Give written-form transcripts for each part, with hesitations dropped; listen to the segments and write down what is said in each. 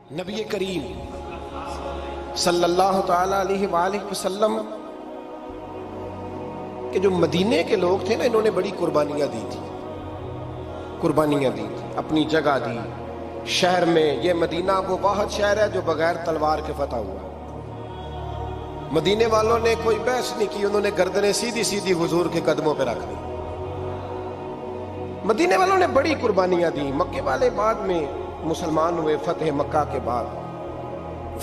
نبی کریم صلی اللہ تعالی علیہ وآلہ وسلم کہ جو مدینے کے لوگ تھے نا، انہوں نے بڑی قربانیاں دی تھی، اپنی جگہ دی شہر میں۔ یہ مدینہ وہ واحد شہر ہے جو بغیر تلوار کے فتح ہوا۔ مدینے والوں نے کوئی بحث نہیں کی، انہوں نے گردنیں سیدھی سیدھی حضور کے قدموں پہ رکھ دی۔ مدینے والوں نے بڑی قربانیاں دی۔ مکے والے بعد میں مسلمان ہوئے، فتح مکہ کے بعد۔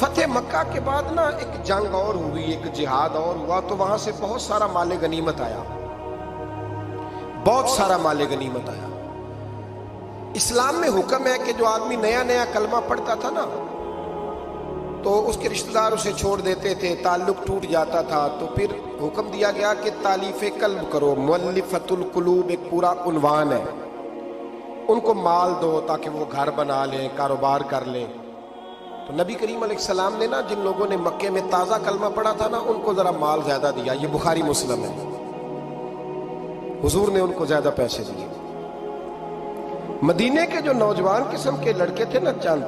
فتح مکہ کے بعد نا ایک جنگ اور ہوئی، ایک جہاد اور ہوا، تو وہاں سے بہت سارا مال غنیمت آیا، بہت سارا مال غنیمت آیا۔ اسلام میں حکم ہے کہ جو آدمی نیا نیا کلمہ پڑھتا تھا نا، تو اس کے رشتہ دار اسے چھوڑ دیتے تھے، تعلق ٹوٹ جاتا تھا، تو پھر حکم دیا گیا کہ تالیف قلب کرو۔ مؤلفۃ القلوب ایک پورا عنوان ہے، ان کو مال دو تاکہ وہ گھر بنا لیں، کاروبار کر لیں۔ تو نبی کریم علیہ السلام نے نا جن لوگوں نے مکے میں تازہ کلمہ پڑھا تھا نا، ان کو ذرا مال زیادہ دیا۔ یہ بخاری مسلم ہے، حضور نے ان کو زیادہ پیسے دیے۔ مدینے کے جو نوجوان قسم کے لڑکے تھے نا چند،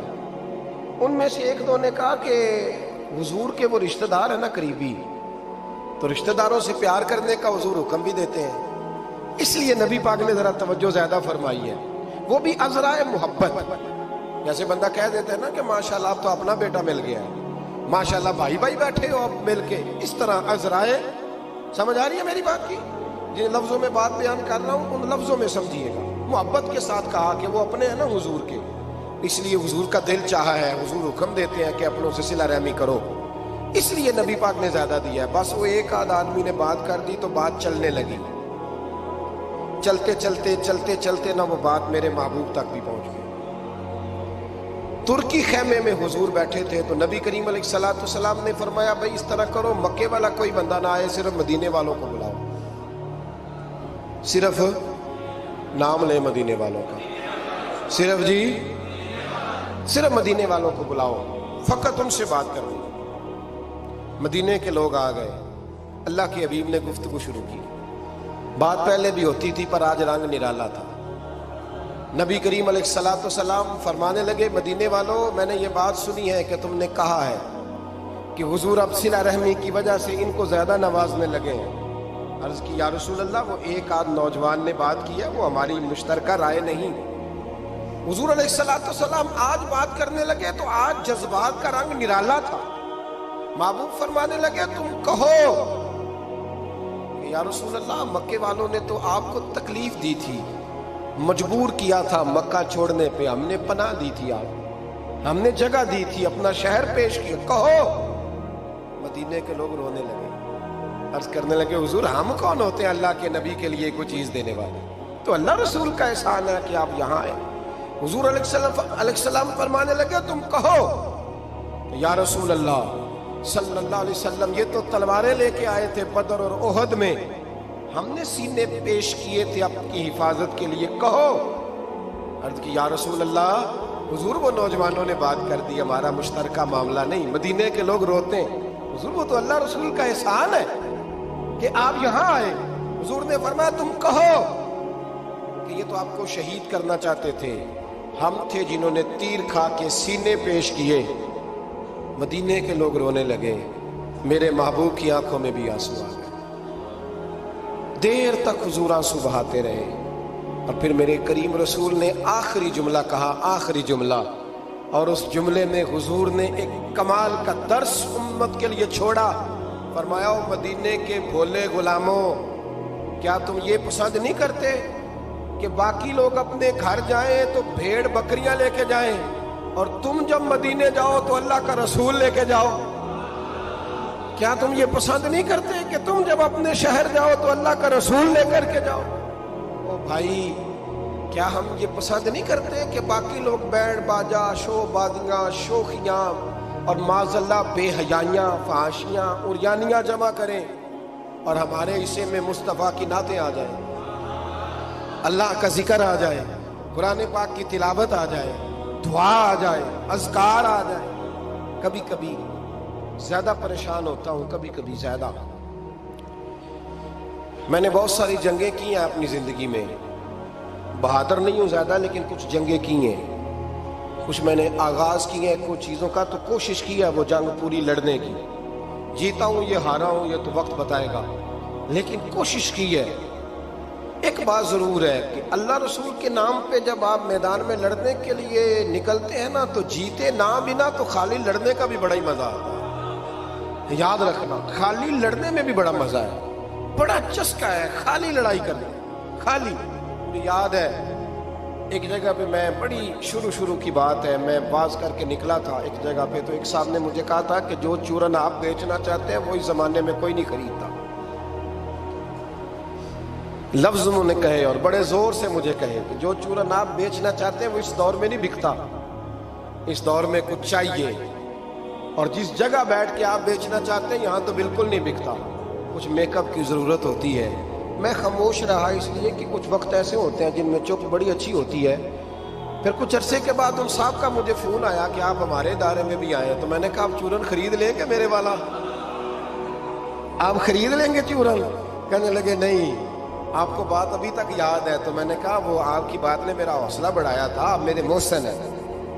ان میں سے ایک دو نے کہا کہ حضور کے وہ رشتہ دار ہیں نا قریبی، تو رشتہ داروں سے پیار کرنے کا حضور حکم بھی دیتے ہیں، اس لیے نبی پاک نے ذرا توجہ زیادہ فرمائی ہے، وہ بھی عذرائے محبت۔ جیسے بندہ کہہ دیتا ہے نا کہ ماشاءاللہ اب تو اپنا بیٹا مل گیا ہے، ماشاءاللہ بھائی بھائی بیٹھے ہو اب مل کے، اس طرح عذرائے۔ سمجھ آ رہی ہے میری بات کی؟ جن لفظوں میں بات بیان کر رہا ہوں ان لفظوں میں سمجھیے گا۔ محبت کے ساتھ کہا کہ وہ اپنے ہیں نا حضور کے، اس لیے حضور کا دل چاہا ہے، حضور حکم دیتے ہیں کہ اپنوں سے صلہ رحمی کرو، اس لیے نبی پاک نے زیادہ دیا ہے۔ بس وہ ایک آدھ آدمی نے بات کر دی تو بات چلنے لگی، چلتے چلتے چلتے چلتے نا وہ بات میرے محبوب تک بھی پہنچ گئی۔ ترکی خیمے میں حضور بیٹھے تھے، تو نبی کریم علیہ السلام نے فرمایا بھائی اس طرح کرو، مکے والا کوئی بندہ نہ آئے، صرف مدینے والوں کو بلاؤ، صرف نام لے مدینے والوں کا، صرف مدینے والوں کو بلاؤ، فقط ان سے بات کرنی۔ مدینے کے لوگ آ گئے، اللہ کے حبیب نے گفتگو شروع کی۔ بات پہلے بھی ہوتی تھی پر آج رنگ نرالا تھا۔ نبی کریم علیہ السلام فرمانے لگے مدینے والوں، میں نے یہ بات سنی ہے کہ تم نے کہا ہے کہ حضور اب صلہ رحمی کی وجہ سے ان کو زیادہ نوازنے لگے ہیں۔ عرض کی یا رسول اللہ، وہ ایک آدھ نوجوان نے بات کی ہے، وہ ہماری مشترکہ رائے نہیں۔ حضور علیہ السلام آج بات کرنے لگے تو آج جذبات کا رنگ نرالا تھا۔ محبوب فرمانے لگے تم کہو کہ یا رسول اللہ، مکے والوں نے تو آپ کو تکلیف دی تھی، مجبور کیا تھا مکہ چھوڑنے پہ، ہم نے پناہ دی تھی، آپ ہم نے جگہ دی تھی، اپنا شہر پیش کیا، کہو۔ مدینے کے لوگ رونے لگے، عرض کرنے لگے حضور ہم کون ہوتے ہیں اللہ کے نبی کے لیے کوئی چیز دینے والے، تو اللہ رسول کا احسان ہے کہ آپ یہاں آئے۔ حضور علیہ السلام فرمانے لگے تم کہو یا رسول اللہ صلی اللہ علیہ وسلم، یہ تو تلواریں لے کے آئے تھے بدر اور احد میں، ہم نے سینے پیش کیے تھے آپ کی حفاظت کے لیے، کہو۔ عرض کی یا رسول اللہ، حضور وہ نوجوانوں نے بات کر دی، ہمارا مشترکہ معاملہ نہیں۔ مدینے کے لوگ روتے ہیں، حضور وہ تو اللہ رسول کا احسان ہے کہ آپ یہاں آئے۔ حضور نے فرمایا تم کہو کہ یہ تو آپ کو شہید کرنا چاہتے تھے، ہم تھے جنہوں نے تیر کھا کے سینے پیش کیے۔ مدینے کے لوگ رونے لگے، میرے محبوب کی آنکھوں میں بھی آنسو آ گئے۔ دیر تک حضور آنسو بہاتے رہے، اور پھر میرے کریم رسول نے آخری جملہ کہا، آخری جملہ، اور اس جملے میں حضور نے ایک کمال کا درس امت کے لیے چھوڑا۔ فرمایا مدینے کے بھولے غلاموں، کیا تم یہ پسند نہیں کرتے کہ باقی لوگ اپنے گھر جائیں تو بھیڑ بکریاں لے کے جائیں، اور تم جب مدینے جاؤ تو اللہ کا رسول لے کے جاؤ؟ کیا تم یہ پسند نہیں کرتے کہ تم جب اپنے شہر جاؤ تو اللہ کا رسول لے کر کے جاؤ؟ او بھائی، کیا ہم یہ پسند نہیں کرتے کہ باقی لوگ بینڈ باجا، شو بازیاں، شوخیاں اور معاذ اللہ بے حیائیاں، فحاشیاں، عریانیاں جمع کریں، اور ہمارے حصے میں مصطفیٰ کی نعتیں آ جائیں، اللہ کا ذکر آ جائے، قرآن پاک کی تلاوت آ جائے، دعا آ جائے، اذکار آ جائے؟ کبھی کبھی زیادہ پریشان ہوتا ہوں، کبھی کبھی زیادہ۔ میں نے بہت ساری جنگیں کی ہیں اپنی زندگی میں، بہادر نہیں ہوں زیادہ، لیکن کچھ جنگیں کی ہیں۔ کچھ میں نے آغاز کیے ہیں کچھ چیزوں کا، تو کوشش کی ہے وہ جنگ پوری لڑنے کی. جیتا ہوں یہ ہارا ہوں یہ تو وقت بتائے گا، لیکن کوشش کی ہے. ایک بات ضرور ہے کہ اللہ رسول کے نام پہ جب آپ میدان میں لڑنے کے لیے نکلتے ہیں نا، تو جیتے نہ بھی نہ تو خالی لڑنے کا بھی بڑا ہی مزہ آتا ہے. یاد رکھنا، خالی لڑنے میں بھی بڑا مزہ ہے، بڑا چسکا ہے خالی لڑائی کرنے. خالی یاد ہے ایک جگہ پہ، میں بڑی شروع کی بات ہے، میں باز کر کے نکلا تھا ایک جگہ پہ، تو ایک صاحب نے مجھے کہا تھا کہ جو چورن آپ بیچنا چاہتے ہیں وہ اس زمانے میں کوئی نہیں خریدتا. لفظ انہوں نے کہے اور بڑے زور سے مجھے کہے کہ جو چورن آپ بیچنا چاہتے ہیں وہ اس دور میں نہیں بکتا. اس دور میں کچھ چاہیے، اور جس جگہ بیٹھ کے آپ بیچنا چاہتے ہیں یہاں تو بالکل نہیں بکتا. کچھ میک اپ کی ضرورت ہوتی ہے. میں خاموش رہا اس لیے کہ کچھ وقت ایسے ہوتے ہیں جن میں چپ بڑی اچھی ہوتی ہے. پھر کچھ عرصے کے بعد ان صاحب کا مجھے فون آیا کہ آپ ہمارے ادارے میں بھی آئے ہیں. تو میں نے کہا آپ چورن خرید لیں گے میرے والا؟ آپ خرید لیں گے چورن؟ کہنے لگے نہیں، آپ کو بات ابھی تک یاد ہے. تو میں نے کہا وہ آپ کی بات نے میرا حوصلہ بڑھایا تھا، آپ میرے محسن ہیں،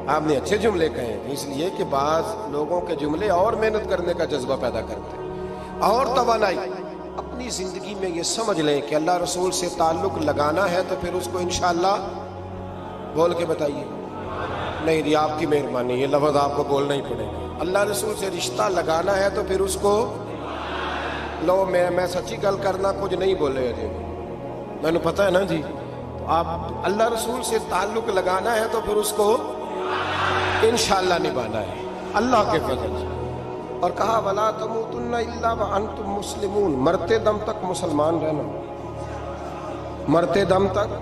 آپ نے اچھے جملے کہے ہیں. اس لیے کہ بعض لوگوں کے جملے اور محنت کرنے کا جذبہ پیدا کرتے ہیں اور توانائی. اپنی زندگی میں یہ سمجھ لیں کہ اللہ رسول سے تعلق لگانا ہے تو پھر اس کو انشاءاللہ بول کے بتائیے. نہیں جی آپ کی مہربانی، یہ لفظ آپ کو بولنا ہی پڑے گا. اللہ رسول سے رشتہ لگانا ہے تو پھر اس کو لو. میں سچی گل کرنا کچھ نہیں بولے جی، میں نے پتہ ہے نا جی. آپ اللہ رسول سے تعلق لگانا ہے تو پھر اس کو انشاءاللہ نبھانا ہے اللہ کے فضل سے. اور کہا وَلَا تَمُوتُنَّ إِلَّا وَأَنْتُمْ مُسْلِمُونَ، مرتے دم تک مسلمان رہنا، مرتے دم تک.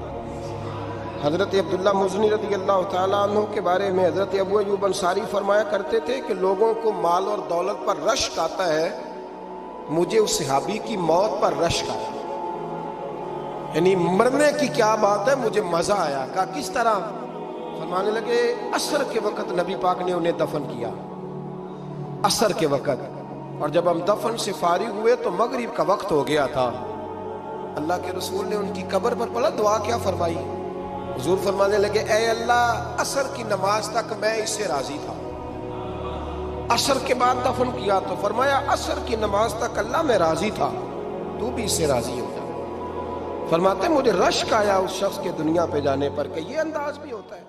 حضرت عبداللہ مزنی رضی اللہ تعالیٰ عنہ کے بارے میں حضرت ابو ایوب انصاری فرمایا کرتے تھے کہ لوگوں کو مال اور دولت پر رشک آتا ہے، مجھے اس صحابی کی موت پر رشک آیا. یعنی مرنے کی کیا بات ہے، مجھے مزہ آیا. کہا کس طرح؟ فرمانے لگے عصر کے وقت نبی پاک نے انہیں دفن کیا، عصر کے وقت. اور جب ہم دفن سے فارغ ہوئے تو مغرب کا وقت ہو گیا تھا. اللہ کے رسول نے ان کی قبر پر پڑھا دعا کیا فرمائی. حضور فرمانے لگے اے اللہ عصر کی نماز تک میں اس سے راضی تھا، عصر کے بعد دفن کیا تو فرمایا عصر کی نماز تک اللہ میں راضی تھا، تو بھی اس سے راضی ہو جا. فرماتے مجھے رشک آیا اس شخص کے دنیا پہ جانے پر کہ یہ انداز بھی ہوتا ہے.